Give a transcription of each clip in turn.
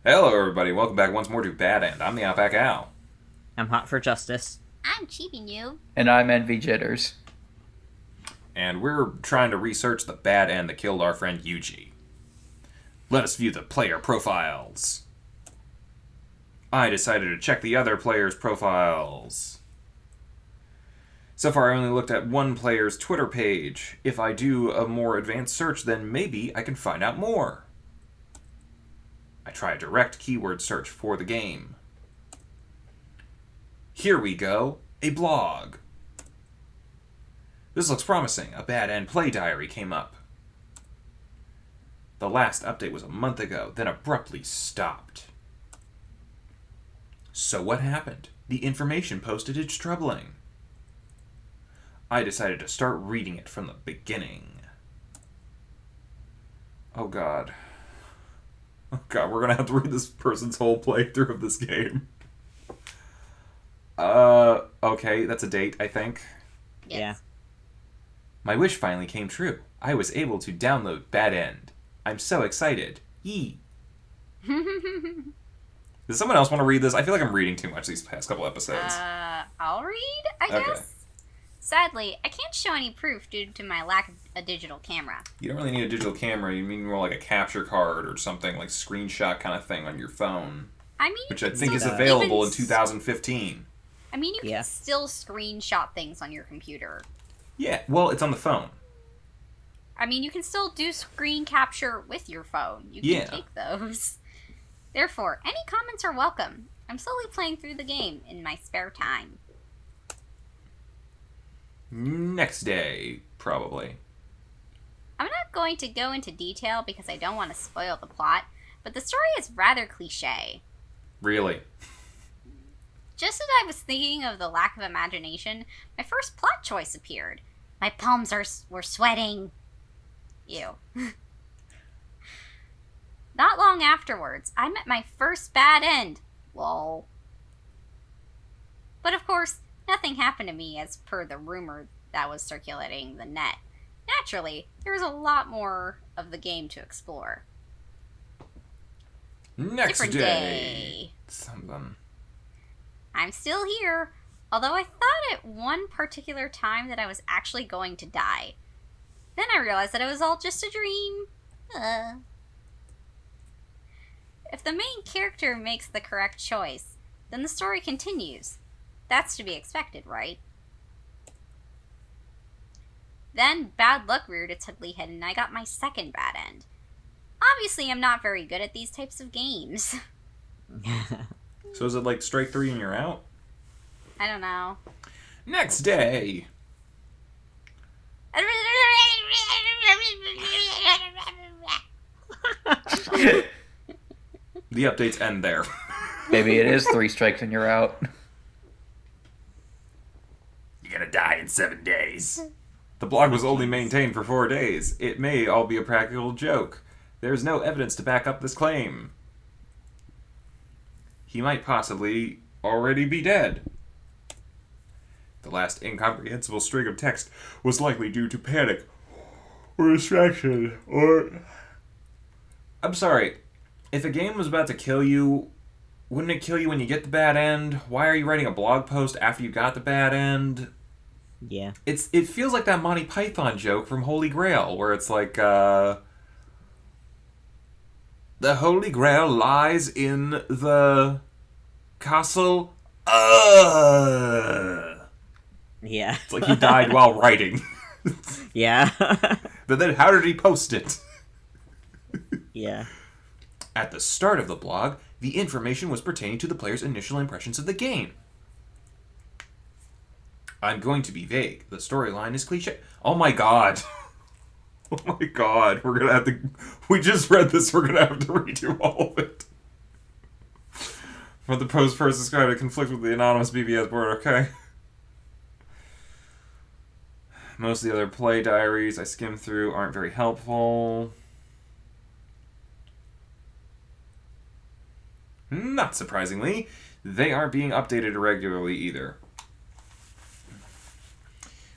Hello, everybody. Welcome back once more to Bad End. I'm the OAF. I'm hot for justice. I'm cheating you. And I'm Envy Jitters. And we're trying to research the bad end that killed our friend Yuji. Let us view the player profiles. I decided to check the other players' profiles. So far, I only looked at one player's Twitter page. If I do a more advanced search, then maybe I can find out more. I try a direct keyword search for the game. Here we go, a blog. This looks promising. A bad end play diary came up. The last update was a month ago, then abruptly stopped. So what happened? The information posted is troubling. I decided to start reading it from the beginning. Oh god. Oh god, we're gonna have to read this person's whole playthrough of this game. Okay, that's a date, I think. Yes. Yeah. My wish finally came true. I was able to download Bad End. I'm so excited. Yee. Does someone else want to read this? I feel like I'm reading too much these past couple episodes. I'll read, I guess. Okay. Sadly, I can't show any proof due to my lack of a digital camera. You don't really need a digital camera. You mean more like a capture card or something, like screenshot kind of thing on your phone. I mean, Which I you think can is still available even in 2015. I mean, you Yeah. can still screenshot things on your computer. Yeah, well, it's on the phone. I mean, you can still do screen capture with your phone. You can Yeah. take those. Therefore, any comments are welcome. I'm slowly playing through the game in my spare time. Next day, probably. I'm not going to go into detail because I don't want to spoil the plot, but the story is rather cliche. Really. Just as I was thinking of the lack of imagination, my first plot choice appeared. My palms were sweating. Ew. Not long afterwards, I met my first bad end. Lol. But of course, nothing happened to me as per the rumor that was circulating the net. Naturally, there was a lot more of the game to explore. Next Different day. day. Something. I'm still here, although I thought at one particular time that I was actually going to die. Then I realized that it was all just a dream. If the main character makes the correct choice, then the story continues. That's to be expected, right? Then bad luck reared its ugly head and I got my second bad end. Obviously, I'm not very good at these types of games. So is it like strike 3 and you're out? I don't know. Next day. The updates end there. Maybe it is 3 strikes and you're out. You're gonna die in 7 days. The blog was only maintained for 4 days. It may all be a practical joke. There's no evidence to back up this claim. He might possibly already be dead. The last incomprehensible string of text was likely due to panic or distraction or... I'm sorry. If a game was about to kill you, wouldn't it kill you when you get the bad end? Why are you writing a blog post after you got the bad end? Yeah. It feels like that Monty Python joke from Holy Grail, where it's like, the Holy Grail lies in the castle. Yeah. It's like he died while writing. Yeah. But then how did he post it? Yeah. At the start of the blog, the information was pertaining to the player's initial impressions of the game. I'm going to be vague. The storyline is cliche. Oh my god. Oh my god. We're gonna have to... We just read this. We're gonna have to redo all of it. From the post first described a conflict with the anonymous BBS board. Okay. Most of the other play diaries I skimmed through aren't very helpful. Not surprisingly, they aren't being updated regularly either.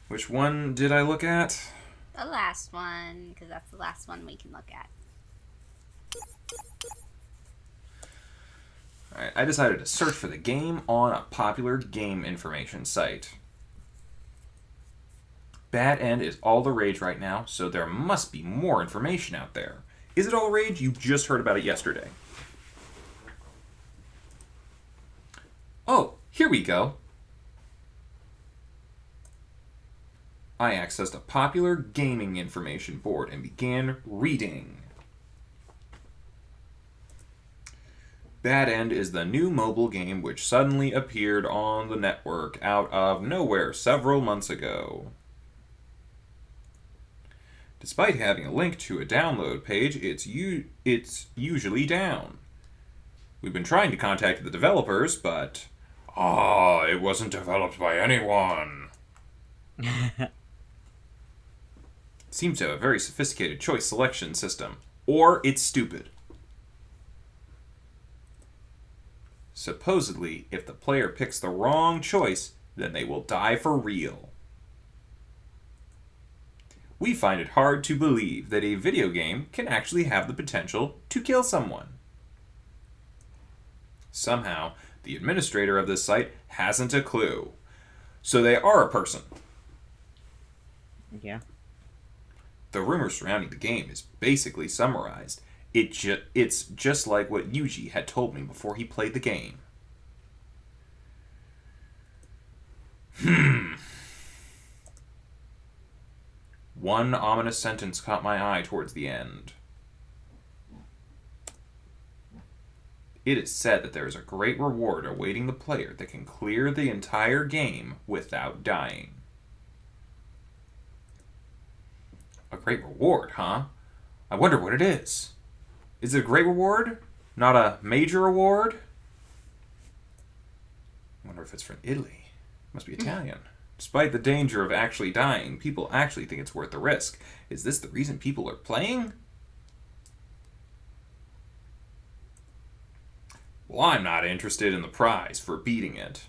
Which one did I look at? The last one, because that's the last one we can look at. I decided to search for the game on a popular game information site. Bad End is all the rage right now, so there must be more information out there. Is it all the rage? You just heard about it yesterday. Oh, here we go. I accessed a popular gaming information board and began reading. Bad End is the new mobile game which suddenly appeared on the network out of nowhere several months ago. Despite having a link to a download page, it's usually down. We've been trying to contact the developers, but... it wasn't developed by anyone. Seems to have a very sophisticated choice selection system. Or it's stupid. Supposedly, if the player picks the wrong choice, then they will die for real. We find it hard to believe that a video game can actually have the potential to kill someone. Somehow, the administrator of this site hasn't a clue. So they are a person. Yeah. The rumors surrounding the game is basically summarized. It's just like what Yuji had told me before he played the game. One ominous sentence caught my eye towards the end. It is said that there is a great reward awaiting the player that can clear the entire game without dying. A great reward, huh? I wonder what it is. Is it a great reward? Not a major award? I wonder if it's from Italy. It must be Italian. Despite the danger of actually dying, people actually think it's worth the risk. Is this the reason people are playing? Well, I'm not interested in the prize for beating it.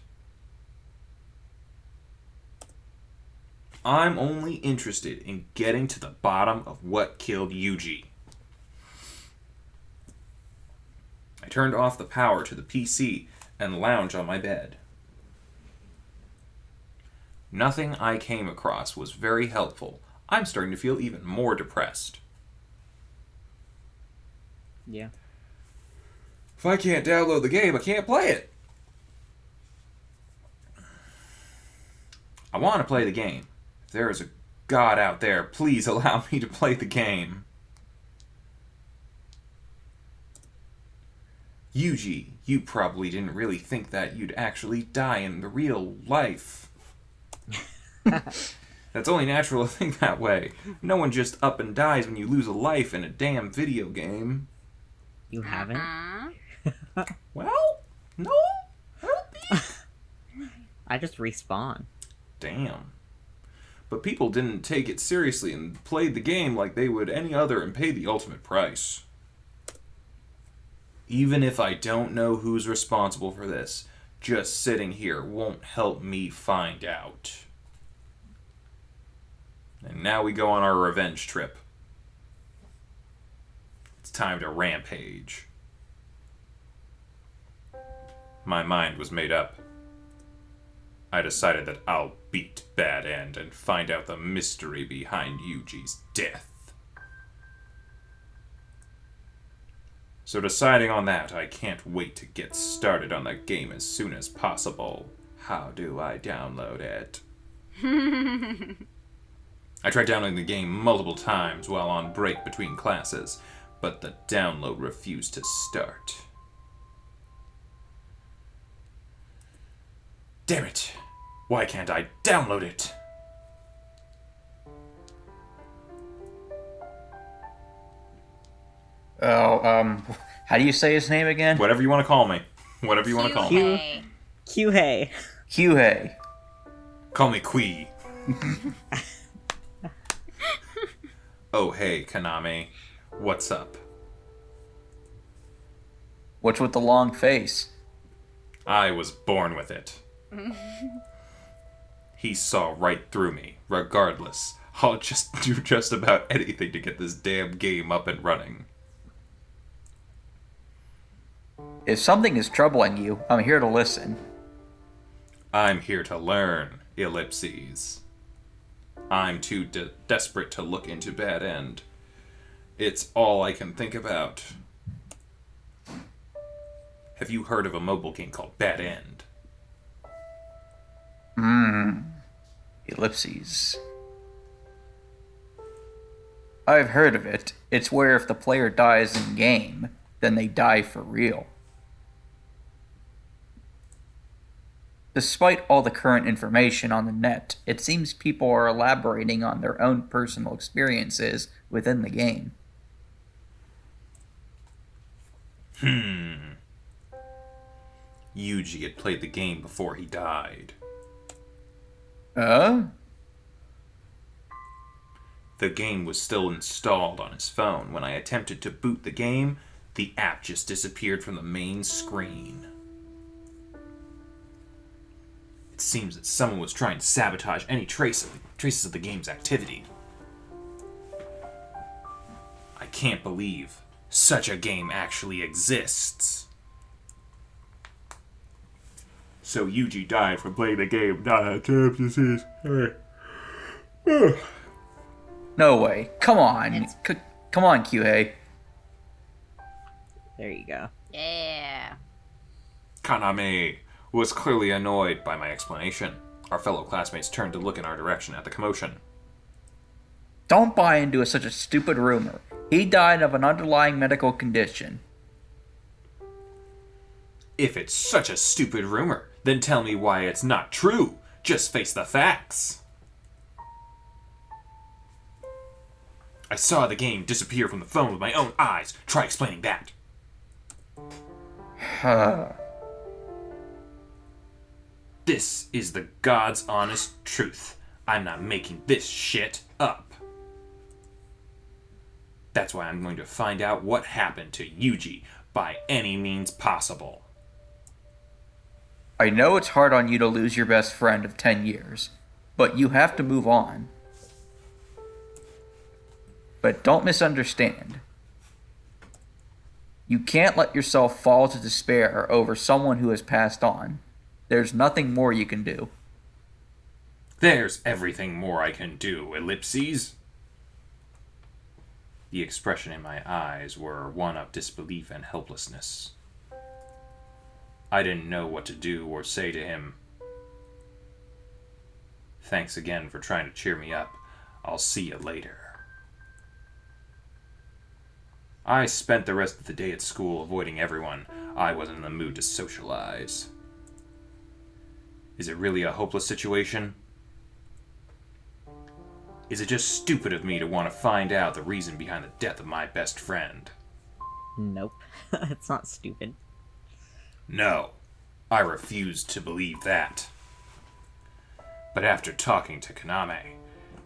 I'm only interested in getting to the bottom of what killed Yuji. I turned off the power to the PC and lounged on my bed. Nothing I came across was very helpful. I'm starting to feel even more depressed. Yeah. If I can't download the game, I can't play it. I want to play the game. If there is a God out there, please allow me to play the game. Yuji, you probably didn't really think that you'd actually die in the real life. That's only natural to think that way. No one just up and dies when you lose a life in a damn video game. You haven't? Well, no, I don't think. I just respawn. Damn. But people didn't take it seriously and played the game like they would any other and paid the ultimate price. Even if I don't know who's responsible for this, just sitting here won't help me find out. And now we go on our revenge trip. It's time to rampage. My mind was made up. I decided that I'll beat Bad End and find out the mystery behind Yuji's death. So deciding on that, I can't wait to get started on the game as soon as possible. How do I download it? I tried downloading the game multiple times while on break between classes, but the download refused to start. Damn it! Why can't I download it? How do you say his name again? Whatever you want to call me. Whatever you want to call me. Kyuhei. Kyuhei. Kyuhei. Call me Kui. Oh, hey, Konami. What's up? What's with the long face? I was born with it. He saw right through me. Regardless, I'll just do just about anything to get this damn game up and running. If something is troubling you, I'm here to listen. I'm here to learn, ellipses. I'm too desperate to look into bad end. It's all I can think about. Have you heard of a mobile game called Bad End? Ellipses. I've heard of it. It's where if the player dies in game, then they die for real. Despite all the current information on the net, it seems people are elaborating on their own personal experiences within the game. Yuji had played the game before he died. Uh? The game was still installed on his phone. When I attempted to boot the game, the app just disappeared from the main screen. It seems that someone was trying to sabotage any traces of the game's activity. I can't believe such a game actually exists. So Yuji died from playing the game, not a temp disease. No way. Come on. Come on, Kyuhei. There you go. Yeah. Kaname was clearly annoyed by my explanation. Our fellow classmates turned to look in our direction at the commotion. Don't buy into such a stupid rumor. He died of an underlying medical condition. If it's such a stupid rumor, then tell me why it's not true. Just face the facts. I saw the game disappear from the phone with my own eyes. Try explaining that. This is the God's honest truth. I'm not making this shit up. That's why I'm going to find out what happened to Yuji by any means possible. I know it's hard on you to lose your best friend of 10 years, but you have to move on. But don't misunderstand. You can't let yourself fall to despair over someone who has passed on. There's nothing more you can do. There's everything more I can do, ellipses. The expression in my eyes were one of disbelief and helplessness. I didn't know what to do or say to him. Thanks again for trying to cheer me up. I'll see you later. I spent the rest of the day at school avoiding everyone. I wasn't in the mood to socialize. Is it really a hopeless situation? Is it just stupid of me to want to find out the reason behind the death of my best friend? Nope. It's not stupid. No, I refuse to believe that. But after talking to Kaname,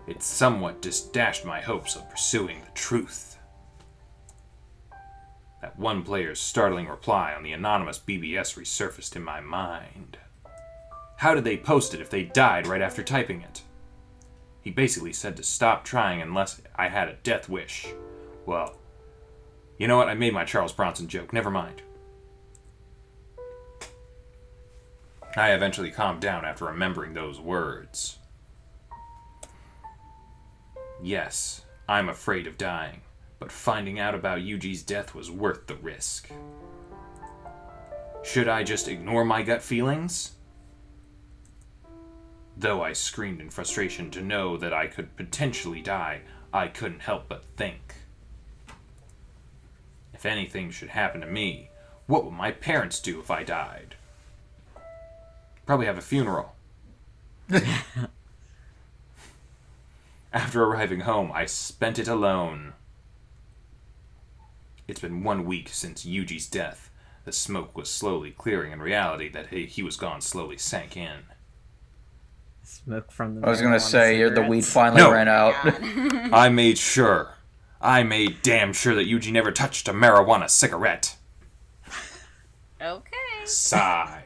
it somewhat dashed my hopes of pursuing the truth. That one player's startling reply on the anonymous BBS resurfaced in my mind. How did they post it if they died right after typing it? He basically said to stop trying unless I had a death wish. Well, you know what? I made my Charles Bronson joke. Never mind. I eventually calmed down after remembering those words. Yes, I'm afraid of dying, but finding out about Yuji's death was worth the risk. Should I just ignore my gut feelings? Though I screamed in frustration to know that I could potentially die, I couldn't help but think. If anything should happen to me, what would my parents do if I died? Probably have a funeral. After arriving home, I spent it alone. It's been 1 week since Yuji's death. The smoke was slowly clearing, and reality that he was gone slowly sank in. Smoke from the I was gonna say, the weed cigarettes. finally ran out. I made damn sure that Yuji never touched a marijuana cigarette. Okay. Sigh.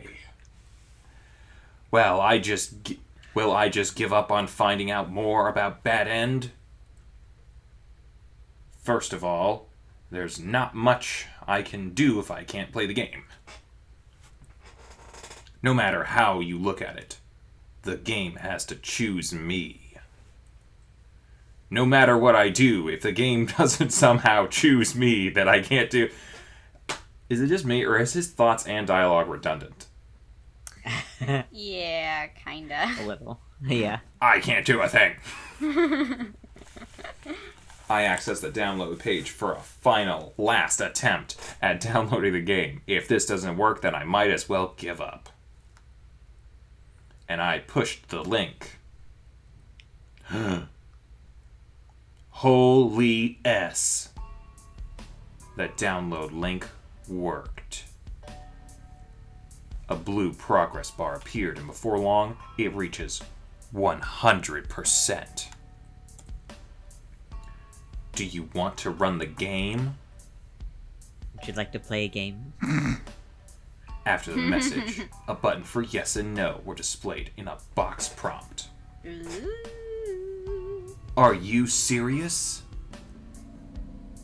Will I just give up on finding out more about Bad End? First of all, there's not much I can do if I can't play the game. No matter how you look at it, the game has to choose me. No matter what I do, if the game doesn't somehow choose me, then I can't do... Is it just me, or is his thoughts and dialogue redundant? Yeah, kinda. A little. Yeah. I can't do a thing. I access the download page for a final, last attempt at downloading the game. If this doesn't work, then I might as well give up. And I pushed the link. Holy S. The download link worked. A blue progress bar appeared, and before long, it reaches 100%. Do you want to run the game? Would you like to play a game? After the message, a button for yes and no were displayed in a box prompt. Ooh. Are you serious?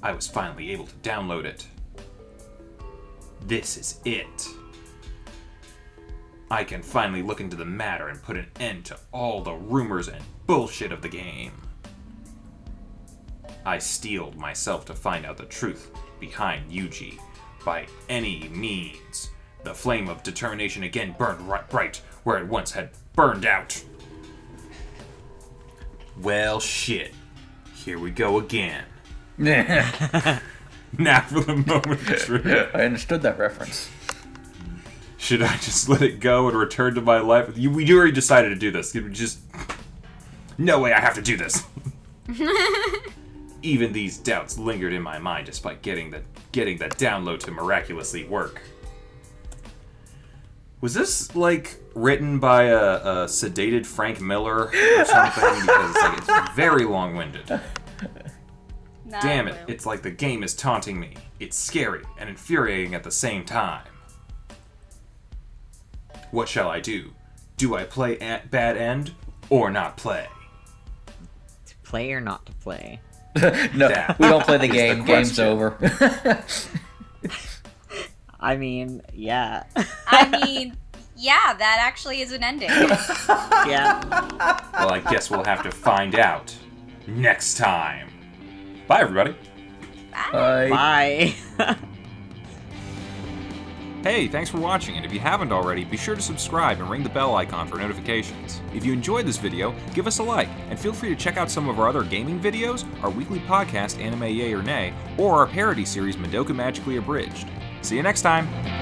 I was finally able to download it. This is it. I can finally look into the matter and put an end to all the rumors and bullshit of the game. I steeled myself to find out the truth behind Yuji by any means. The flame of determination again burned right bright where it once had burned out. Well, shit. Here we go again. Now for the moment of truth. I understood that reference. Should I just let it go and return to my life? We already decided to do this. Just... No way, I have to do this. Even these doubts lingered in my mind despite getting the download to miraculously work. Was this, like, written by a sedated Frank Miller or something? Because it's very long-winded. Damn it, it's like the game is taunting me. It's scary and infuriating at the same time. What shall I do? Do I play at Bad End or not play? To play or not to play? No, That we don't play the is the game. Game's question. over. I mean, yeah. Yeah, that actually is an ending. Yeah. Well, I guess we'll have to find out next time. Bye, everybody. Bye. Hey, thanks for watching, and if you haven't already, be sure to subscribe and ring the bell icon for notifications. If you enjoyed this video, give us a like, and feel free to check out some of our other gaming videos, our weekly podcast, Anime Yay or Nay, or our parody series, Madoka Magically Abridged. See you next time!